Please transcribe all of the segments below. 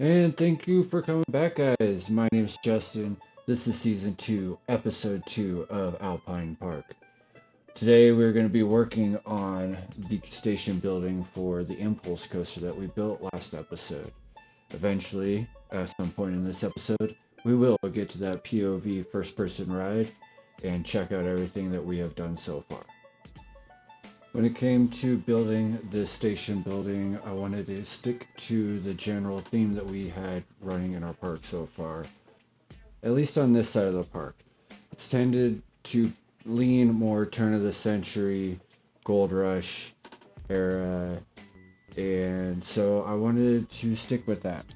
And thank you for coming back, guys. My name is Justin. This is Season 2, Episode 2 of Alpine Park. Today we're going to be working on the station building for the impulse coaster that we built last episode. Eventually, at some point in this episode, we will get to that POV first-person ride and check out everything that we have done so far. When it came to building this station building, I wanted to stick to the general theme that we had running in our park so far, at least on this side of the park. It's tended to lean more turn of the century, gold rush era, and so I wanted to stick with that.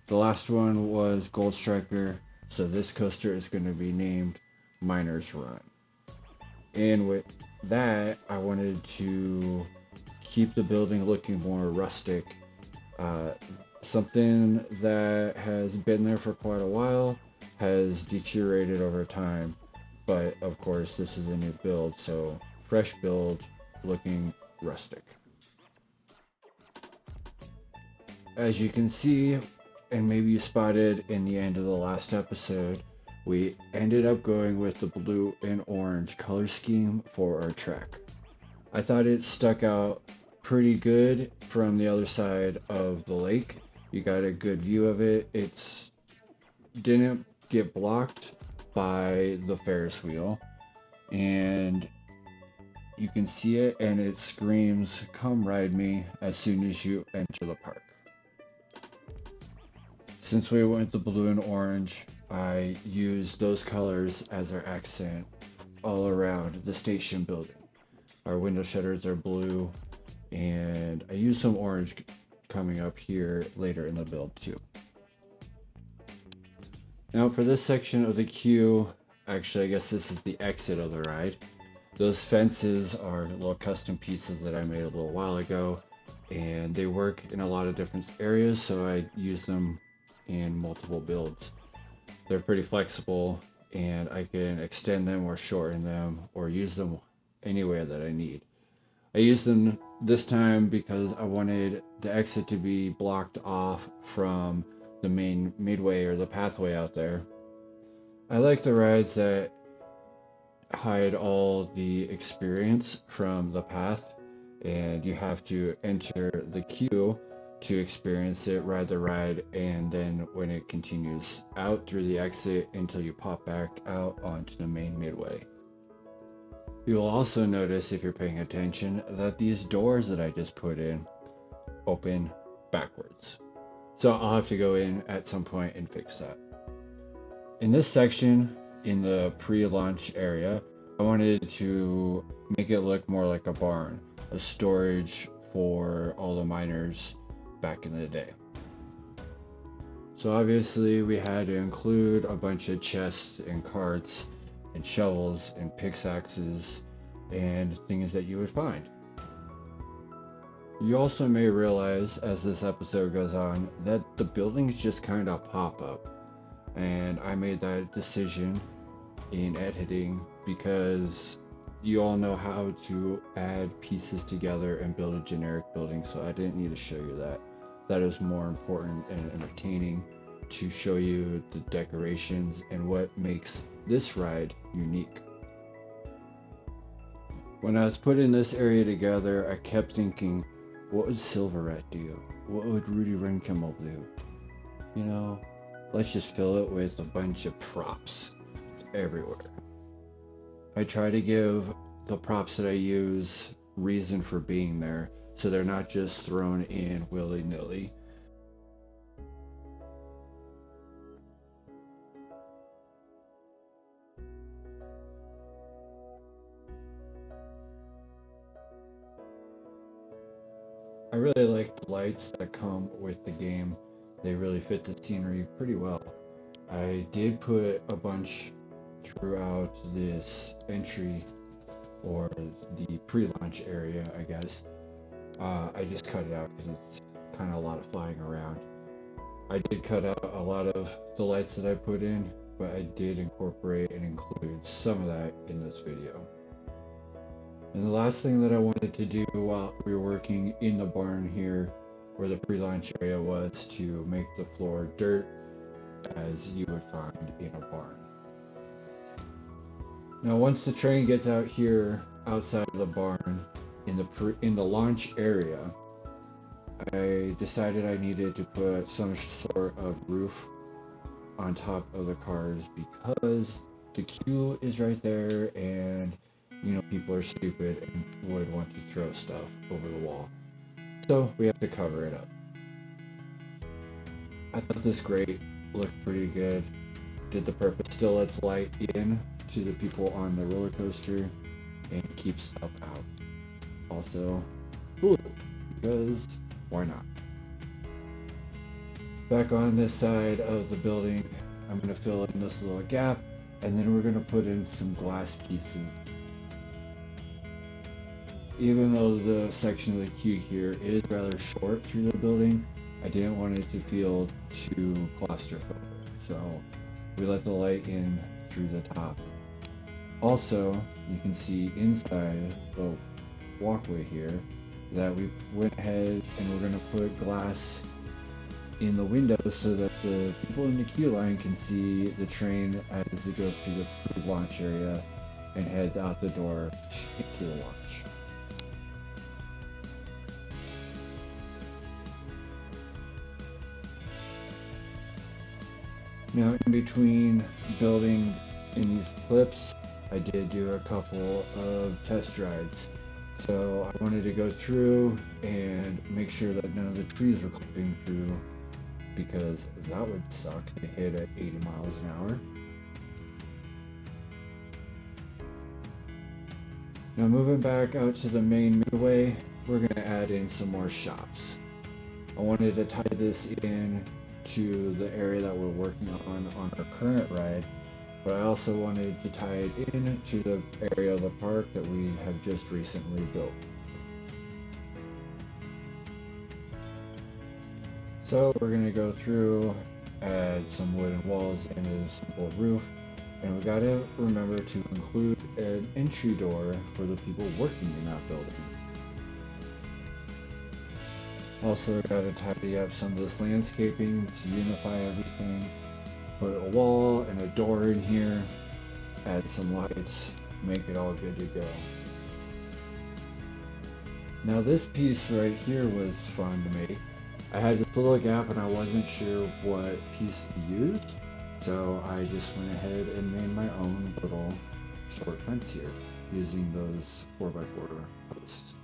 The last one was Gold Striker, so this coaster is going to be named Miners Run. And with that, I wanted to keep the building looking more rustic. Something that has been there for quite a while, has deteriorated over time, but of course this is a new build, so fresh build looking rustic. As you can see, and maybe you spotted in the end of the last episode, we ended up going with the blue and orange color scheme for our track. I thought it stuck out pretty good from the other side of the lake. You got a good view of it. It didn't get blocked by the Ferris wheel, and you can see it, and it screams, "Come ride me," as soon as you enter the park. Since we went with the blue and orange, I used those colors as our accent all around the station building. Our window shutters are blue, and I used some orange coming up here later in the build too. Now for this section of the queue, actually I guess this is the exit of the ride. Those fences are little custom pieces that I made a little while ago, and they work in a lot of different areas, so I use them in multiple builds. They're pretty flexible, and I can extend them or shorten them or use them any way that I need. I used them this time because I wanted the exit to be blocked off from the main midway or the pathway out there. I like the rides that hide all the experience from the path, and you have to enter the queue to experience it, ride the ride, and then when it continues out through the exit until you pop back out onto the main midway. You'll also notice, if you're paying attention, that these doors that I just put in open backwards. So I'll have to go in at some point and fix that. In this section, in the pre-launch area, I wanted to make it look more like a barn, a storage for all the miners back in the day. So obviously we had to include a bunch of chests and carts and shovels and pickaxes and things that you would find. You also may realize as this episode goes on that the buildings just kind of pop up, and I made that decision in editing because you all know how to add pieces together and build a generic building, so I didn't need to show you that. That is more important and entertaining to show you the decorations and what makes this ride unique. When I was putting this area together, I kept thinking, what would Silver Rat do? What would Rudy Rinkimmel do? You know, let's just fill it with a bunch of props. It's everywhere. I try to give the props that I use reason for being there, so they're not just thrown in willy-nilly. I really like the lights that come with the game. They really fit the scenery pretty well. I did put a bunch throughout this entry, or the pre-launch area, I guess. I just cut it out because it's kind of a lot of flying around. I did cut out a lot of the lights that I put in, but I did incorporate and include some of that in this video. And the last thing that I wanted to do while we were working in the barn here where the pre-launch area was to make the floor dirt as you would find in a barn. Now once the train gets out here outside of the barn in the launch area, I decided I needed to put some sort of roof on top of the cars because the queue is right there, and people are stupid and would want to throw stuff over the wall. So we have to cover it up. I thought this grate looked pretty good. Did the purpose. Still lets light in to the people on the roller coaster and keeps stuff out. Also, cool, because why not? Back on this side of the building, I'm going to fill in this little gap, and then we're going to put in some glass pieces. Even though the section of the queue here is rather short through the building, I didn't want it to feel too claustrophobic, so we let the light in through the top. Also, you can see inside the walkway here that we went ahead and we're going to put glass in the windows so that the people in the queue line can see the train as it goes through the pre-launch area and heads out the door to the launch. Now, in between building in these clips, I did do a couple of test rides. So I wanted to go through and make sure that none of the trees were clipping through, because that would suck to hit at 80 miles an hour. Now moving back out to the main Midway, we're going to add in some more shops. I wanted to tie this in to the area that we're working on our current ride, but I also wanted to tie it in to the area of the park that we have just recently built. So we're going to go through, add some wooden walls and a simple roof, and we got to remember to include an entry door for the people working in that building. Also got to tidy up some of this landscaping to unify everything. Put a wall and a door in here, add some lights, make it all good to go. Now this piece right here was fun to make. I had this little gap and I wasn't sure what piece to use, so I just went ahead and made my own little short fence here using those 4x4 posts.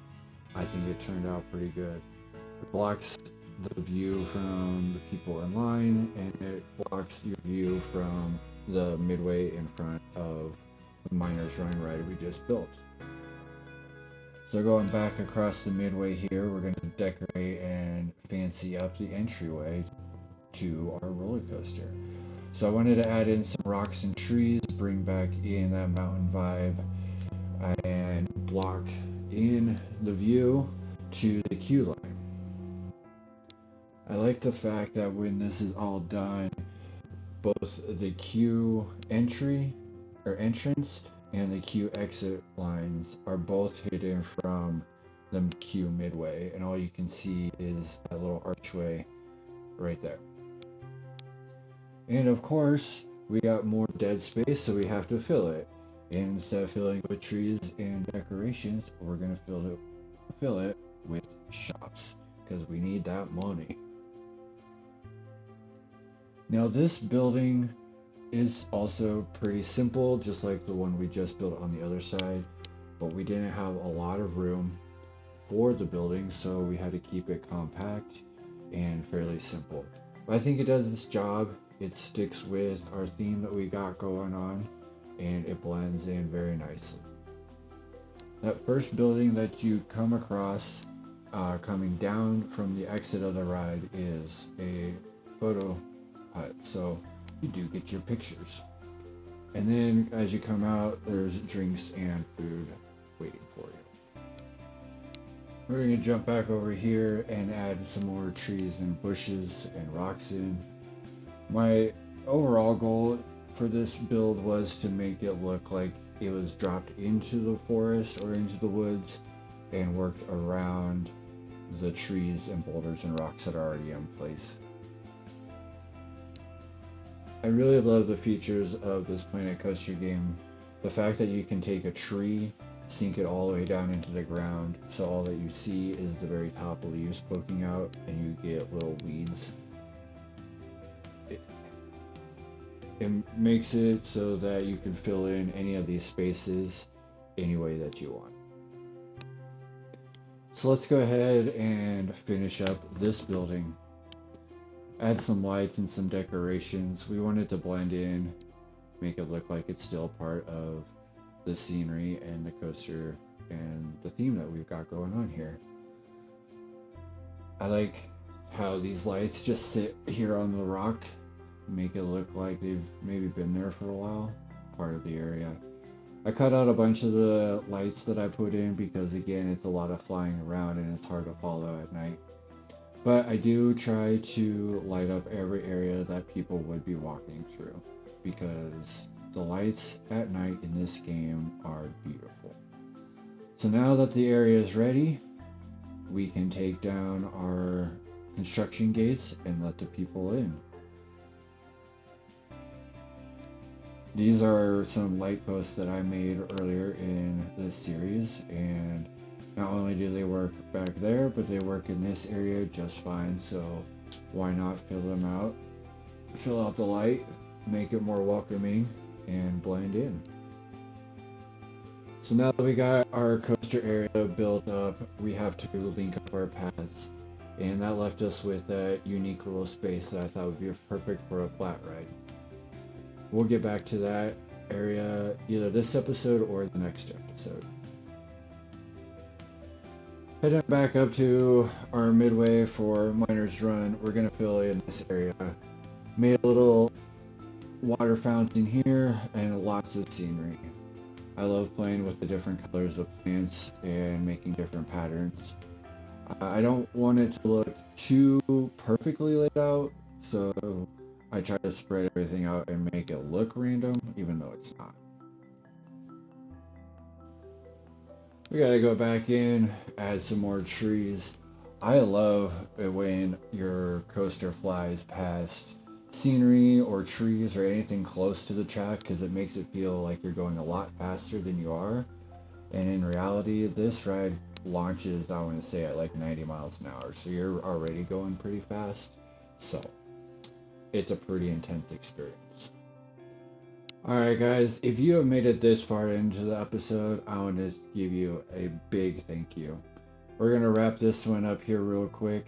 I think it turned out pretty good. It blocks the view from the people in line, and it blocks your view from the Midway in front of the Miners Run ride we just built. So going back across the Midway here, we're going to decorate and fancy up the entryway to our roller coaster. So I wanted to add in some rocks and trees, bring back in that mountain vibe, and block in the view to the queue line. I like the fact that when this is all done, both the queue entry or entrance and the queue exit lines are both hidden from the queue Midway, and all you can see is that little archway right there. And of course, we got more dead space, so we have to fill it. And instead of filling it with trees and decorations, we're going to fill it with shops, because we need that money. Now this building is also pretty simple, just like the one we just built on the other side, but we didn't have a lot of room for the building, so we had to keep it compact and fairly simple. But I think it does its job. It sticks with our theme that we got going on, and it blends in very nicely. That first building that you come across coming down from the exit of the ride is a photo hut, so you do get your pictures. And then as you come out, there's drinks and food waiting for you. We're going to jump back over here and add some more trees and bushes and rocks in. My overall goal for this build was to make it look like it was dropped into the forest or into the woods and worked around the trees and boulders and rocks that are already in place. I really love the features of this Planet Coaster game. The fact that you can take a tree, sink it all the way down into the ground, so all that you see is the very top leaves poking out, and you get little weeds. It makes it so that you can fill in any of these spaces any way that you want. So let's go ahead and finish up this building. Add some lights and some decorations. We want it to blend in, make it look like it's still part of the scenery and the coaster and the theme that we've got going on here. I like how these lights just sit here on the rock, make it look like they've maybe been there for a while, part of the area. I cut out a bunch of the lights that I put in because again it's a lot of flying around and it's hard to follow at night. But I do try to light up every area that people would be walking through because the lights at night in this game are beautiful. So now that the area is ready, we can take down our construction gates and let the people in. These are some light posts that I made earlier in this series, and not only do they work back there, but they work in this area just fine, so why not fill them out? Fill out the light, make it more welcoming, and blend in. So now that we got our coaster area built up, we have to link up our paths, and that left us with that unique little space that I thought would be perfect for a flat ride. We'll get back to that area either this episode or the next episode. Heading back up to our Midway for Miners Run, we're going to fill in this area. Made a little water fountain here and lots of scenery. I love playing with the different colors of plants and making different patterns. I don't want it to look too perfectly laid out, so I try to spread everything out and make it look random, even though it's not. We gotta go back in, add some more trees. I love it when your coaster flies past scenery or trees or anything close to the track because it makes it feel like you're going a lot faster than you are. And in reality, this ride launches, I want to say, at like 90 miles an hour, so you're already going pretty fast. So it's a pretty intense experience. Alright guys, if you have made it this far into the episode, I want to give you a big thank you. We're going to wrap this one up here real quick,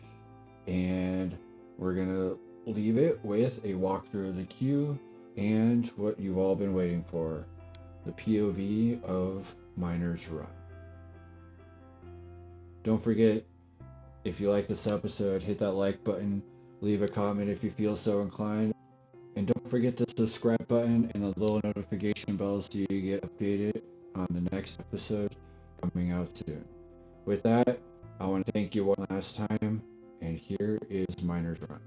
and we're going to leave it with a walkthrough of the queue and what you've all been waiting for, the POV of Miners Run. Don't forget, if you like this episode, hit that like button, leave a comment if you feel so inclined, and don't forget the subscribe button and the little notification bell so you get updated on the next episode coming out soon. With that, I want to thank you one last time, and here is Miners Run.